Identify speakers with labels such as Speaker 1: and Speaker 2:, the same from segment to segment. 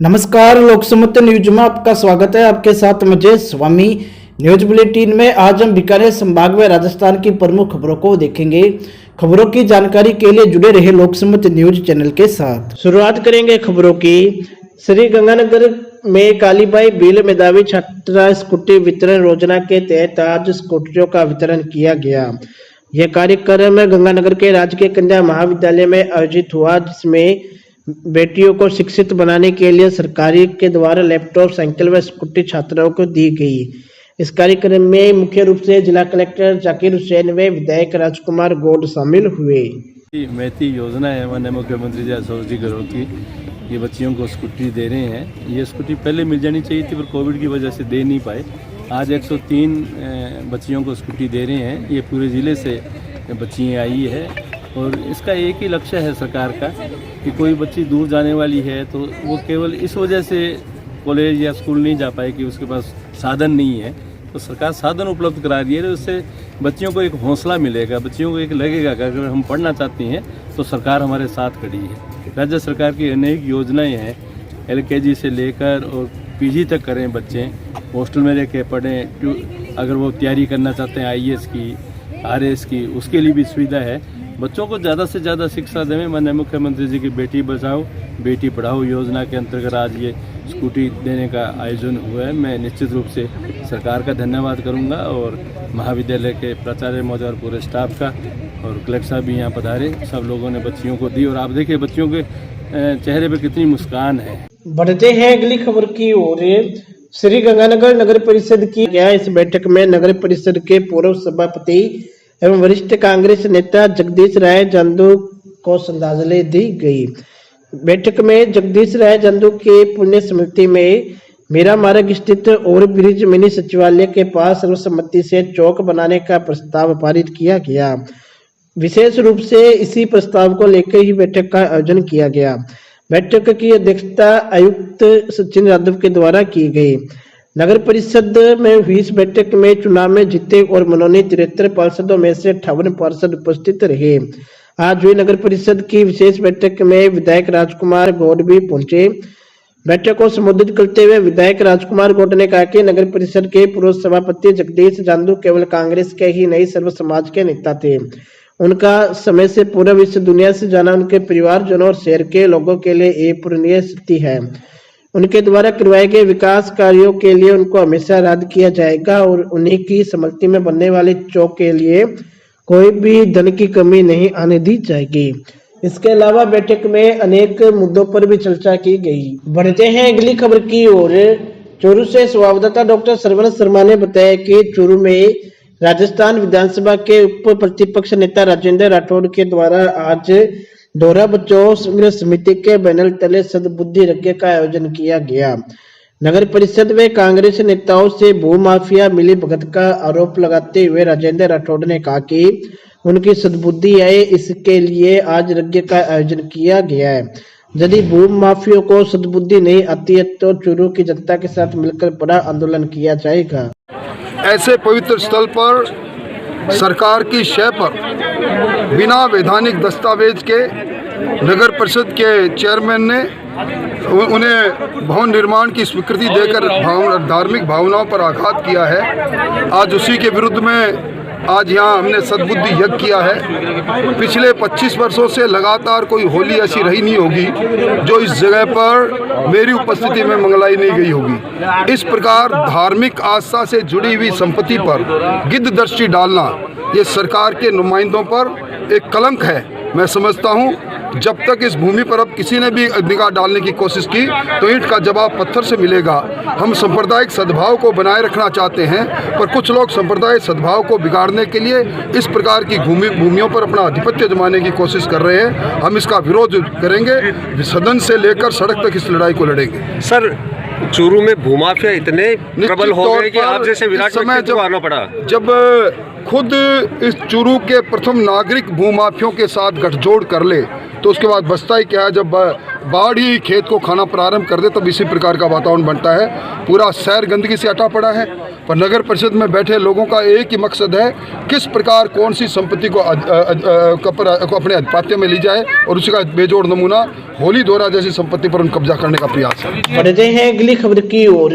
Speaker 1: नमस्कार, लोकसमत न्यूज में आपका स्वागत है। आपके साथ मुझे स्वामी। न्यूज बुलेटिन में आज हम बीकानेर संभाग में राजस्थान की प्रमुख खबरों को देखेंगे। खबरों की जानकारी के लिए जुड़े रहे लोकसमत न्यूज चैनल के साथ। शुरुआत करेंगे खबरों की। श्री गंगानगर में कालीबाई भील मेधावी छात्रा स्कूटी वितरण योजना के तहत आज स्कूटियों का वितरण किया गया। यह कार्यक्रम गंगानगर के राजकीय कन्या महाविद्यालय में आयोजित हुआ, जिसमें बेटियों को शिक्षित बनाने के लिए सरकारी के द्वारा लैपटॉप, साइकिल व स्कूटी छात्राओं को दी गई। इस कार्यक्रम में मुख्य रूप से जिला कलेक्टर जाकिर हुसैन व विधायक राजकुमार गौड़ शामिल हुए।
Speaker 2: महती योजना है माननीय मुख्यमंत्री जी अशोक जी गहलोत की। ये बच्चियों को स्कूटी दे रहे हैं। ये स्कूटी पहले मिल जानी चाहिए थी, पर कोविड की वजह से दे नहीं पाए। आज 103 बच्चियों को स्कूटी दे रहे हैं। ये पूरे ज़िले से बच्चियाँ आई है और इसका एक ही लक्ष्य है सरकार का कि कोई बच्ची दूर जाने वाली है तो वो केवल इस वजह से कॉलेज या स्कूल नहीं जा पाए कि उसके पास साधन नहीं है, तो सरकार साधन उपलब्ध करा रही है। तो उससे बच्चियों को एक हौसला मिलेगा, बच्चियों को एक लगेगा कि अगर हम पढ़ना चाहती हैं तो सरकार हमारे साथ खड़ी है। राज्य सरकार की अनेक योजनाएं हैं, LKG से लेकर और PG तक करें बच्चे, हॉस्टल में रह के पढ़ें। अगर वो तैयारी करना चाहते हैं IAS की, RAS की, उसके लिए भी सुविधा है। बच्चों को ज़्यादा से ज़्यादा शिक्षा दें। माननीय मुख्यमंत्री जी की बेटी बचाओ बेटी पढ़ाओ योजना के अंतर्गत आज ये स्कूटी देने का आयोजन हुआ है। मैं निश्चित रूप से सरकार का धन्यवाद करूंगा और महाविद्यालय के प्राचार्य महोदय और पूरे स्टाफ का, और कलेक्टर साहब भी यहाँ पधारे। सब लोगों ने बच्चियों को दी और आप देखिए बच्चियों के चेहरे पर कितनी मुस्कान है।
Speaker 1: बढ़ते हैं अगली खबर की ओर। श्री गंगानगर नगर परिषद की गया इस बैठक में नगर परिषद के पूर्व सभापति एवं वरिष्ठ कांग्रेस नेता जगदीश राय जंदू को श्रद्धांजलि दी गई। बैठक में जगदीश राय जंदू के पुण्य स्मृति में मीरा मार्ग स्थित ओवर ब्रिज मिनी सचिवालय के पास सर्वसम्मति से चौक बनाने का प्रस्ताव पारित किया गया। विशेष रूप से इसी प्रस्ताव को लेकर ही बैठक का आयोजन किया गया। बैठक की अध्यक्षता आयुक्त सचिन यादव के द्वारा की गई। नगर परिषद में हुई इस बैठक में चुनाव में जीते और मनोनीत 73 पार्षदों में से 58 पार्षद उपस्थित रहे। आज हुई नगर परिषद की विशेष बैठक में विधायक राजकुमार गौड़ भी पहुंचे। बैठक को संबोधित करते हुए विधायक राजकुमार गौड़ ने कहा कि नगर परिषद के पूर्व सभापति जगदीश जंदू केवल कांग्रेस के ही नहीं सर्व समाज के नेता थे। उनका समय से पूरा विश्व दुनिया से जाना उनके परिवारजनों और शहर के लोगों के लिए एक पूर्णीय स्थिति है। उनके द्वारा करवाए गए विकास कार्यों के लिए उनको हमेशा याद किया जाएगा और उन्हीं की स्मृति में बनने वाले चौक के लिए कोई भी धन की कमी नहीं आने दी जाएगी। इसके अलावा बैठक में अनेक मुद्दों पर भी चर्चा की गई। बढ़ते हैं अगली खबर की ओर। चूरू से संवाददाता डॉक्टर सरवण शर्मा ने बताया कि चूरू में राजस्थान विधानसभा के उप प्रतिपक्ष नेता राजेंद्र राठौड़ के द्वारा आज दोहरा बचाओ समिति के बैनर तले सद्बुद्धि यज्ञ का आयोजन किया गया। नगर परिषद में कांग्रेस नेताओं से भू माफिया मिली भगत का आरोप लगाते हुए राजेंद्र राठौड़ ने कहा कि उनकी सद्बुद्धि आए, इसके लिए आज यज्ञ का आयोजन किया गया है। यदि भू माफियों को सद्बुद्धि नहीं आती है तो चूरू की जनता के साथ मिलकर बड़ा आंदोलन किया जाएगा।
Speaker 3: ऐसे पवित्र स्थल पर सरकार की शय पर बिना वैधानिक दस्तावेज के नगर परिषद के चेयरमैन ने उन्हें भवन निर्माण की स्वीकृति देकर धार्मिक भावनाओं पर आघात किया है। आज उसी के विरुद्ध में आज यहाँ हमने सद्बुद्धि यज्ञ किया है। पिछले 25 वर्षों से लगातार कोई होली ऐसी रही नहीं होगी जो इस जगह पर मेरी उपस्थिति में मंगलाई नहीं गई होगी। इस प्रकार धार्मिक आस्था से जुड़ी हुई संपत्ति पर गिद्ध दृष्टि डालना ये सरकार के नुमाइंदों पर एक कलंक है। मैं समझता हूँ जब तक इस भूमि पर अब किसी ने भी निगाह डालने की कोशिश की तो ईंट का जवाब पत्थर से मिलेगा। हम सांप्रदायिक सद्भाव को बनाए रखना चाहते हैं, पर कुछ लोग सांप्रदायिक सद्भाव को बिगाड़ने के लिए इस प्रकार की भूमियों पर अपना आधिपत्य जमाने की कोशिश कर रहे हैं। हम इसका विरोध करेंगे, सदन से लेकर सड़क तक इस लड़ाई को लड़ेंगे।
Speaker 4: सर, चूरू में भूमाफिया इतने प्रबल हो गए कि आप जैसे विराट समय जब आना पड़ा।
Speaker 3: जब खुद इस चूरू के प्रथम नागरिक भूमाफियों के साथ गठजोड़ कर ले तो उसके बाद बचता ही क्या है। जब बाढ़ ही खेत को खाना प्रारंभ कर दे, तब इसी प्रकार का वातावरण बनता है। पूरा शहर गंदगी से अटा पड़ा है, पर नगर परिषद में बैठे लोगों का एक ही मकसद है, किस प्रकार कौन सी संपत्ति को अपने आधिपत्य में ली जाए, और उसका बेजोड़ नमूना होली दोहरा जैसी संपत्ति पर उन कब्जा करने का प्रयास है।
Speaker 1: बढ़ते हैं अगली खबर की ओर।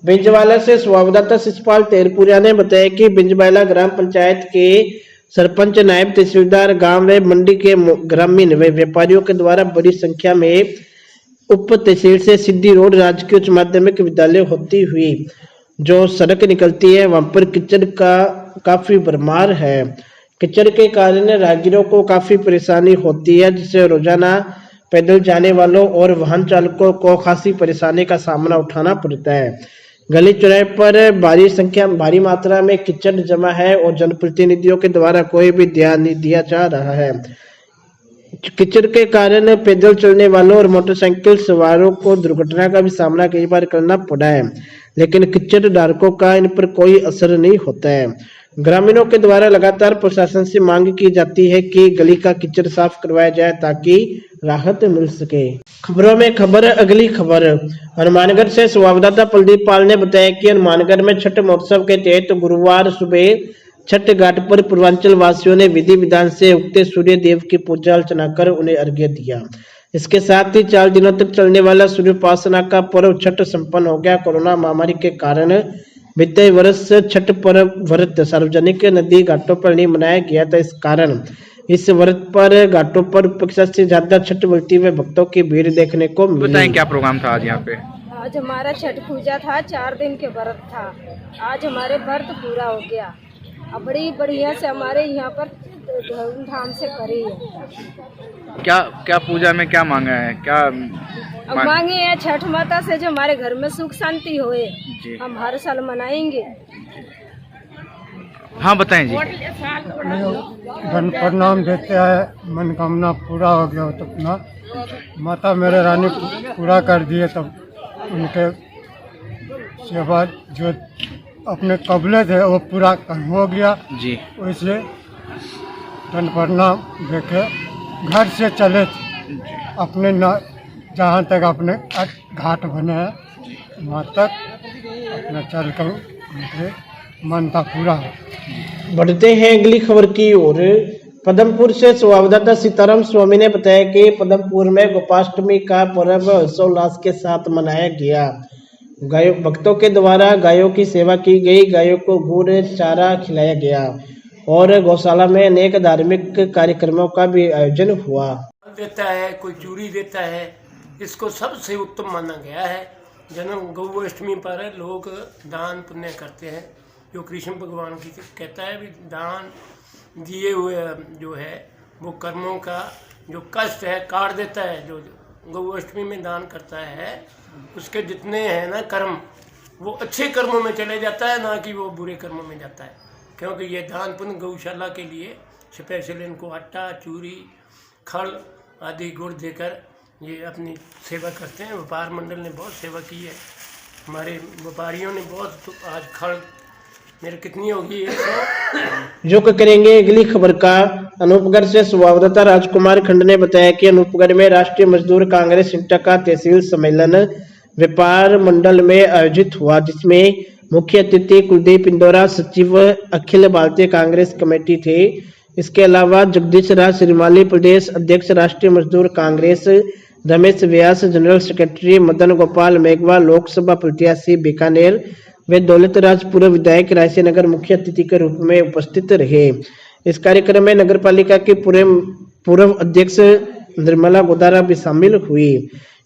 Speaker 1: बिंजवाला से संवाददाता शिषपाल तेरपुरिया ने बताया कि बिंजवाला ग्राम पंचायत के सरपंच, नायब तहसीलदार, गांव व मंडी के ग्रामीण व व्यापारियों के द्वारा बड़ी संख्या में उप तहसील से सिद्धि रोड राजकीय उच्च माध्यमिक विद्यालय होती हुई जो सड़क निकलती है, वहां पर कीचड़ का काफी भरमार है। कीचड़ के कारण राहगीरों को काफी परेशानी होती है, जिससे रोजाना पैदल जाने वालों और वाहन चालकों को खासी परेशानी का सामना उठाना पड़ता है। गली चौराहे पर भारी मात्रा में कीचड़ जमा है और जनप्रतिनिधियों के द्वारा कोई भी ध्यान नहीं दिया जा रहा है। कीचड़ के कारण पैदल चलने वालों और मोटरसाइकिल सवारों को दुर्घटना का भी सामना कई बार करना पड़ा है, लेकिन कीचड़ धारकों का इन पर कोई असर नहीं होता है। ग्रामीणों के द्वारा लगातार प्रशासन से मांग की जाती है कि गली का कीचड़ साफ करवाया जाए ताकि राहत मिल सके। खबरों में खबर, अगली खबर। हनुमानगढ़ से संवाददाता प्रदीप पाल ने बताया कि हनुमानगढ़ में छठ महोत्सव के तहत गुरुवार सुबह छठ घाट पर पूर्वांचल वासियों ने विधि विधान से उगते सूर्य देव की पूजा अर्चना कर उन्हें अर्घ्य दिया। इसके साथ ही 4 दिनों तक चलने वाला सूर्योपासना का पर्व छठ संपन्न हो गया। कोरोना महामारी के कारण बीते वर्ष छठ पर्व व्रत सार्वजनिक नदी घाटों पर नहीं मनाया गया था। इस कारण इस व्रत पर घाटों पर अपेक्षा से ज्यादा छठ व्रती हुए भक्तों की भीड़ देखने को मिली।
Speaker 5: बताएं क्या प्रोग्राम था आज यहाँ पे?
Speaker 6: आज हमारा छठ पूजा था, 4 दिन के व्रत था। आज हमारे व्रत पूरा हो गया। अब बड़ी बढ़िया से हमारे यहाँ पर धूमधाम से करी है।
Speaker 5: क्या पूजा में क्या मांगा है? क्या
Speaker 6: मांगे हैं छठ माता से जो हमारे घर में सुख शांति होए, हम हर साल मनाएंगे।
Speaker 5: हाँ बताएं जी।
Speaker 7: धन प्रणाम देते हैं, मनोकामना पूरा हो गया तो अपना माता मेरे रानी पूरा कर दिए, तब उनके सेवा जो अपने कबले थे वो पूरा हो गया
Speaker 5: जी।
Speaker 7: वैसे धन प्रणाम देके घर से चले अपने जहाँ तक अपने घाट बने हैं वहाँ तक अपना चल कर उनके मानता पूरा हो।
Speaker 1: बढ़ते हैं अगली खबर की ओर। पदमपुर से संवाददाता सीताराम स्वामी ने बताया कि पदमपुर में गोपाष्टमी का पर्व हर्षोल्लास के साथ मनाया गया। गायों भक्तों के द्वारा गायों की सेवा की गई, गायों को गुड़ चारा खिलाया गया और गौशाला में अनेक धार्मिक कार्यक्रमों का भी आयोजन हुआ।
Speaker 8: देता है, कोई चूड़ी देता है, इसको सबसे उत्तम माना गया है। जन्म गौअष्टमी पर लोग दान पुण्य करते हैं, जो कृष्ण भगवान की कहता है भी दान दिए हुए जो है वो कर्मों का जो कष्ट है काट देता है। जो गौअष्टमी में दान करता है उसके जितने हैं ना कर्म, वो अच्छे कर्मों में चले जाता है, ना कि वो बुरे कर्मों में जाता है। क्योंकि ये दान पुण्य गौशाला के लिए स्पेशल इनको आटा, चूरी, खल आदि गुड़ देकर ये अपनी सेवा करते हैं। व्यापार मंडल ने बहुत सेवा की है, हमारे व्यापारियों ने बहुत। तो आज खल मेरे कितनी होगी
Speaker 1: जो करेंगे अगली खबर का। अनूपगढ़ से संवाददाता राजकुमार खंड ने बताया कि अनूपगढ़ में राष्ट्रीय मजदूर कांग्रेस इंटा का तहसील सम्मेलन व्यापार मंडल में आयोजित हुआ, जिसमें मुख्य अतिथि कुलदीप इंदौरा सचिव अखिल भारतीय कांग्रेस कमेटी थे। इसके अलावा जगदीश राज श्रीमाली प्रदेश अध्यक्ष राष्ट्रीय मजदूर कांग्रेस, रमेश व्यास जनरल सेक्रेटरी, मदन गोपाल मेघवाल लोकसभा प्रत्याशी बीकानेर वे दौलत राज पूर्व विधायक रायसेनगर मुख्य अतिथि के रूप में उपस्थित रहे। इस कार्यक्रम में नगर पालिका की पूर्व अध्यक्ष निर्मला गोदारा भी शामिल हुई।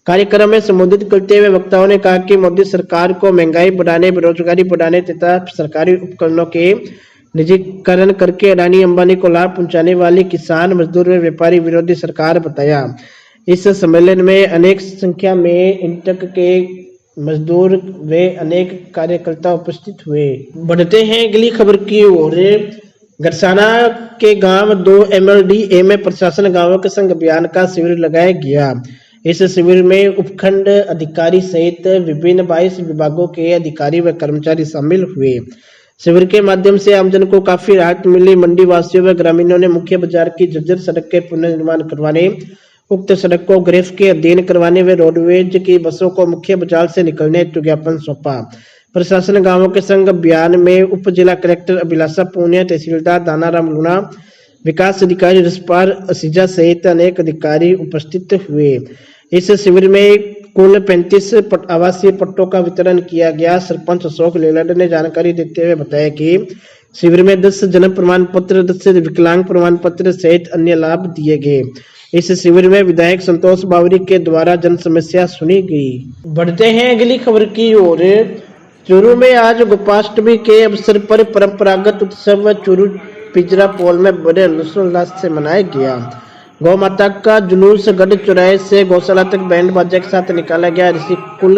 Speaker 1: कार्यक्रम में संबोधित करते हुए वक्ताओं ने कहा कि मोदी सरकार को महंगाई बढ़ाने, बेरोजगारी बढ़ाने तथा सरकारी उपकरणों के निजीकरण करके अडानी अंबानी को लाभ पहुंचाने वाली किसान, मजदूर व व्यापारी विरोधी सरकार बताया। इस सम्मेलन में अनेक संख्या में इंटक के मजदूर व अनेक कार्यकर्ता उपस्थित हुए। बढ़ते हैं अगली खबर की ओर। गरसाना के गांव 2 MLDA में प्रशासन गांवों के संग अभियान का शिविर लगाया गया। इस शिविर में उपखंड अधिकारी सहित विभिन्न 22 विभागों के अधिकारी व कर्मचारी शामिल हुए। शिविर के माध्यम से आमजन को काफी राहत मिली। मंडी वासियों व ग्रामीणों ने मुख्य बाजार की जर्जर सड़क के पुनर्निर्माण करवाने उक्त सड़क को ग्रेफ के अधीन करवाने व रोडवेज की बसों को मुख्य बाजार से निकलने हेतु ज्ञापन सौंपा। प्रशासन गांवों के संग अभियान में उप जिला कलेक्टर अभिलाषा पुनिया, तहसीलदार दानाराम लूणा, विकास अधिकारी रिस्पार असीजा सहित अनेक अधिकारी उपस्थित हुए। इस शिविर में कुल 35 आवासीय पट्टों का वितरण किया गया। सरपंच अशोक लेलड ने जानकारी देते हुए बताया कि शिविर में 10 जन्म प्रमाण पत्र, 10 विकलांग प्रमाण पत्र सहित अन्य लाभ दिए गए। इस शिविर में विधायक संतोष बावरी के द्वारा जन समस्या सुनी गई। बढ़ते हैं अगली खबर की ओर। चूरू में आज गोपाष्टमी के अवसर पर परंपरागत उत्सव चूरू पिंजरा पोल में बड़े हर्षोल्लास से मनाया गया। गौ माता का जुलूस गढ़ चौराहे से गौशाला तक बैंड बाजा के साथ निकाला गया। ऋषि कुल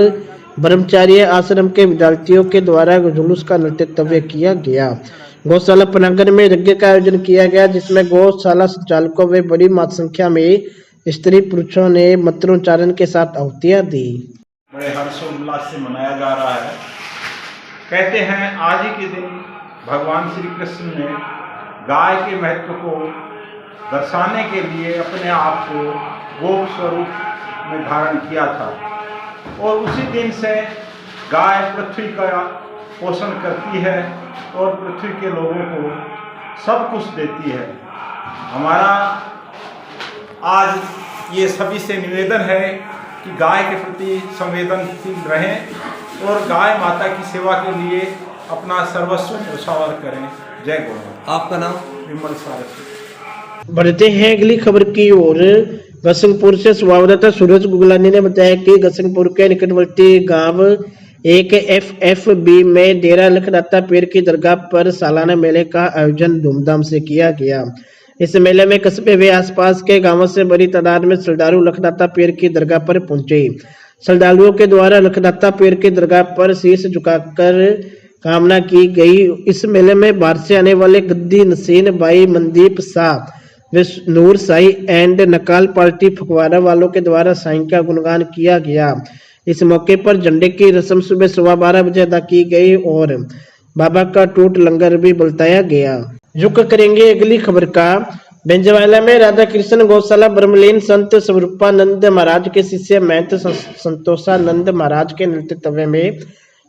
Speaker 1: ब्रह्मचार्य आश्रम के विद्यार्थियों के द्वारा जुलूस का नृत्य किया गया। गौशाला पनागर में यज्ञ का आयोजन किया गया, जिसमें गौशाला संचालकों व बड़ी मात्रा संख्या में स्त्री पुरुषों ने मंत्रोच्चारण के साथ आहुतियां दी।
Speaker 9: बड़े हर्षोल्लास से मनाया जा रहा है। कहते हैं आज ही के दिन भगवान श्री कृष्ण ने गाय के महत्व को दर्शाने के लिए अपने आप को गोप स्वरूप में धारण किया था और उसी दिन से गाय पृथ्वी का पोषण करती है और पृथ्वी के लोगों को सब कुछ देती है। हमारा आज ये सभी से निवेदन है कि गाय के प्रति संवेदनशील रहें और गाय माता की सेवा के लिए अपना सर्वस्व न्यौछावर करें। जय गौ।
Speaker 4: आपका नाम?
Speaker 9: विमल सारथी।
Speaker 1: बढ़ते हैं अगली खबर की ओर। गसिंगपुर से संवाददाता सूरज गुगलानी ने बताया कि गसिंगपुर के निकटवर्ती गांव एक FFB में डेरा लखदाता पीर की दरगाह पर सालाना मेले का आयोजन धूमधाम से किया गया। इस मेले में कस्बे व आसपास के गांवों से बड़ी तादाद में श्रद्धालु लखदाता पीर की दरगाह पर पहुंचे। श्रद्धालुओं के द्वारा लखदाता पीर की दरगाह पर शीश झुकाकर कामना की गई। इस मेले में बाहर से आने वाले गद्दी नसीन भाई मनदीप शाह व नूर साई एंड नकाल पार्टी फकवाड़ा वालों के द्वारा साईं का गुणगान किया गया। इस मौके पर झंडे की रस्म सुबह 12:15 बजे अदा की गई और बाबा का टूट लंगर भी बलताया गया। रुक करेंगे अगली खबर का। बेंजवाला में राधा कृष्ण गौशाला ब्रह्मलीन संत स्वरूपानंद महाराज के शिष्य महंत संतोषानंद महाराज के नेतृत्व में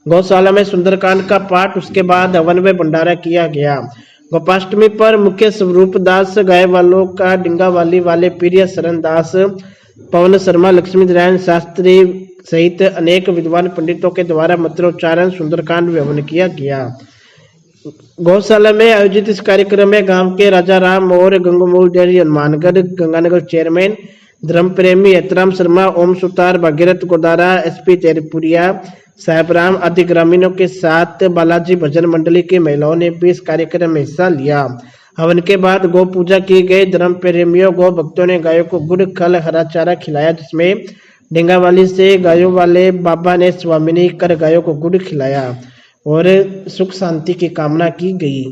Speaker 1: गौशाला में सुंदरकांड का पाठ, उसके बाद हवन व भंडारा किया गया। गोपाष्टमी पर मुख्य स्वरूप दास गाय वालों का डिंगावाली वाले प्रिय शरण दास, पवन शर्मा, लक्ष्मी नारायण शास्त्री सहित अनेक विद्वान पंडितों के द्वारा मंत्रोच्चारण, सुंदरकांड व हवन किया गया। गौशाला में आयोजित इस कार्यक्रम में गांव के राजा राम और गंगमूल डेयरी हनुमानगढ़ गंगानगर चेयरमैन धर्म प्रेमी यतराम शर्मा, ओम सुतार, भागीरथ गोदारा, SP तेरपुरिया, साहेबराम आदि ग्रामीणों के साथ बालाजी भजन मंडली की महिलाओं ने भी इस कार्यक्रम में हिस्सा लिया। हवन के बाद गौ पूजा की गई। धर्म प्रेमियों गौ भक्तों ने गायों को गुड़, खल, हरा चारा खिलाया, जिसमें डेंगावाली से गायों वाले बाबा ने स्वामिनी कर गायों को गुड़ खिलाया और सुख शांति की कामना की गई।